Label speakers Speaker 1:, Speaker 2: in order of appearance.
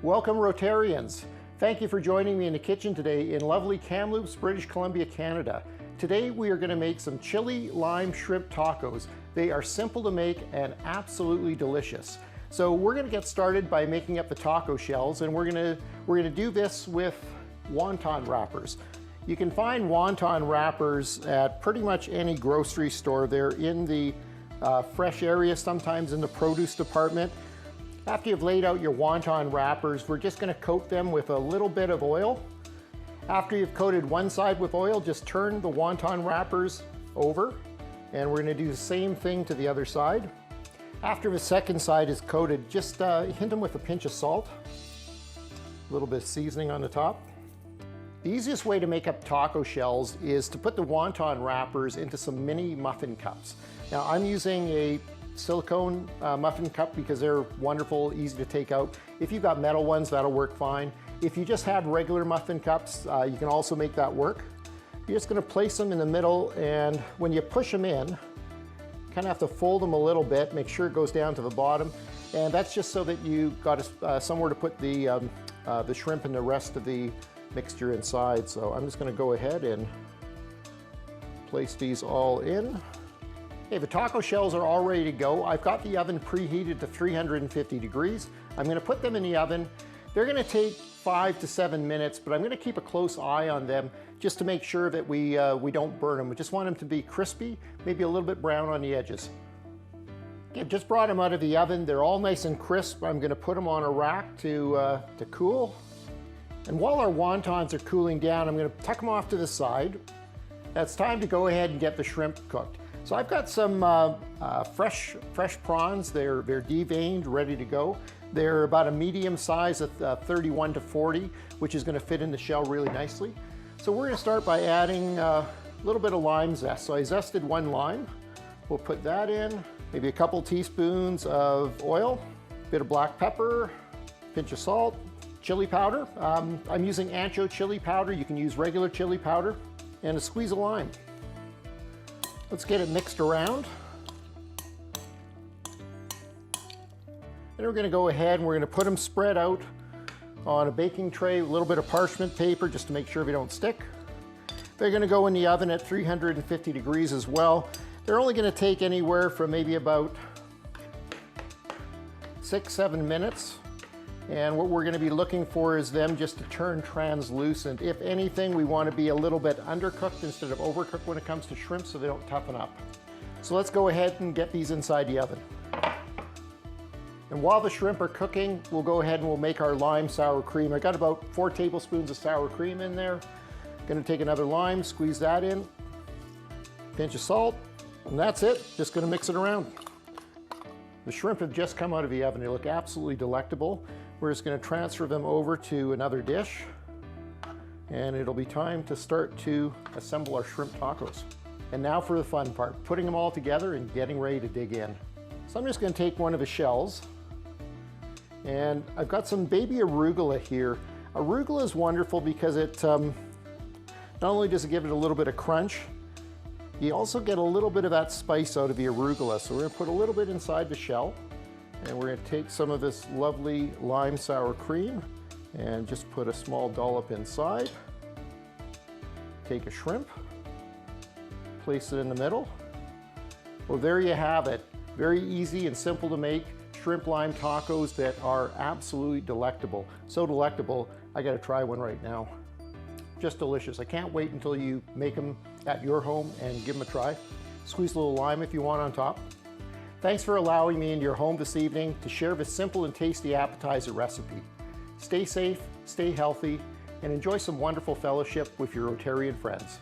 Speaker 1: Welcome Rotarians. Thank you for joining me in the kitchen today in lovely Kamloops, British Columbia, Canada. Today we are going to make some chili lime shrimp tacos. They are simple to make and absolutely delicious. So we're going to get started by making up the taco shells, and we're going to do this with wonton wrappers. You can find wonton wrappers at pretty much any grocery store. They're in the fresh area, sometimes in the produce department. After you've laid out your wonton wrappers, we're just going to coat them with a little bit of oil. After you've coated one side with oil, just turn the wonton wrappers over, and we're going to do the same thing to the other side. After the second side is coated, just hint them with a pinch of salt, a little bit of seasoning on the top. The easiest way to make up taco shells is to put the wonton wrappers into some mini muffin cups. Now I'm using a silicone muffin cup because they're wonderful, easy to take out. If you've got metal ones, that'll work fine. If you just have regular muffin cups, you can also make that work. You're just going to place them in the middle, and when you push them in, kind of have to fold them a little bit, make sure it goes down to the bottom, and that's just so that you got somewhere to put the shrimp and the rest of the mixture inside. So I'm just going to go ahead and place these all in. Okay, the taco shells are all ready to go. I've got the oven preheated to 350 degrees. I'm going to put them in the oven. They're going to take 5 to 7 minutes, but I'm going to keep a close eye on them just to make sure that we don't burn them. We just want them to be crispy, maybe a little bit brown on the edges. Okay, I've just brought them out of the oven. They're all nice and crisp. I'm going to put them on a rack to cool. And while our wontons are cooling down, I'm going to tuck them off to the side. Now it's time to go ahead and get the shrimp cooked. So I've got some fresh prawns. They're deveined, ready to go. They're about a medium size of 31 to 40, which is going to fit in the shell really nicely. So we're going to start by adding a little bit of lime zest. So I zested one lime. We'll put that in. Maybe a couple teaspoons of oil, a bit of black pepper, pinch of salt, chili powder. I'm using ancho chili powder. You can use regular chili powder, and a squeeze of lime. Let's get it mixed around. Then we're going to go ahead and we're going to put them spread out on a baking tray, a little bit of parchment paper just to make sure they don't stick. They're going to go in the oven at 350 degrees as well. They're only going to take anywhere from maybe about 6-7 minutes. And what we're going to be looking for is them just to turn translucent. If anything, we want to be a little bit undercooked instead of overcooked when it comes to shrimp, so they don't toughen up. So let's go ahead and get these inside the oven. And while the shrimp are cooking, we'll go ahead and we'll make our lime sour cream. I got about 4 tablespoons of sour cream in there. Going to take another lime, squeeze that in, pinch of salt, and that's it. Just going to mix it around. The shrimp have just come out of the oven. They look absolutely delectable. We're just going to transfer them over to another dish, and it'll be time to start to assemble our shrimp tacos. And now for the fun part, putting them all together and getting ready to dig in. So I'm just going to take one of the shells, and I've got some baby arugula here. Arugula is wonderful because it not only does it give it a little bit of crunch, you also get a little bit of that spice out of the arugula. So we're going to put a little bit inside the shell, and we're going to take some of this lovely lime sour cream and just put a small dollop inside. Take a shrimp, place it in the middle. Well, there you have it. Very easy and simple to make shrimp lime tacos that are absolutely delectable. So delectable, I got to try one right now. Just delicious. I can't wait until you make them at your home and give them a try. Squeeze a little lime if you want on top. Thanks for allowing me into your home this evening to share this simple and tasty appetizer recipe. Stay safe, stay healthy, and enjoy some wonderful fellowship with your Rotarian friends.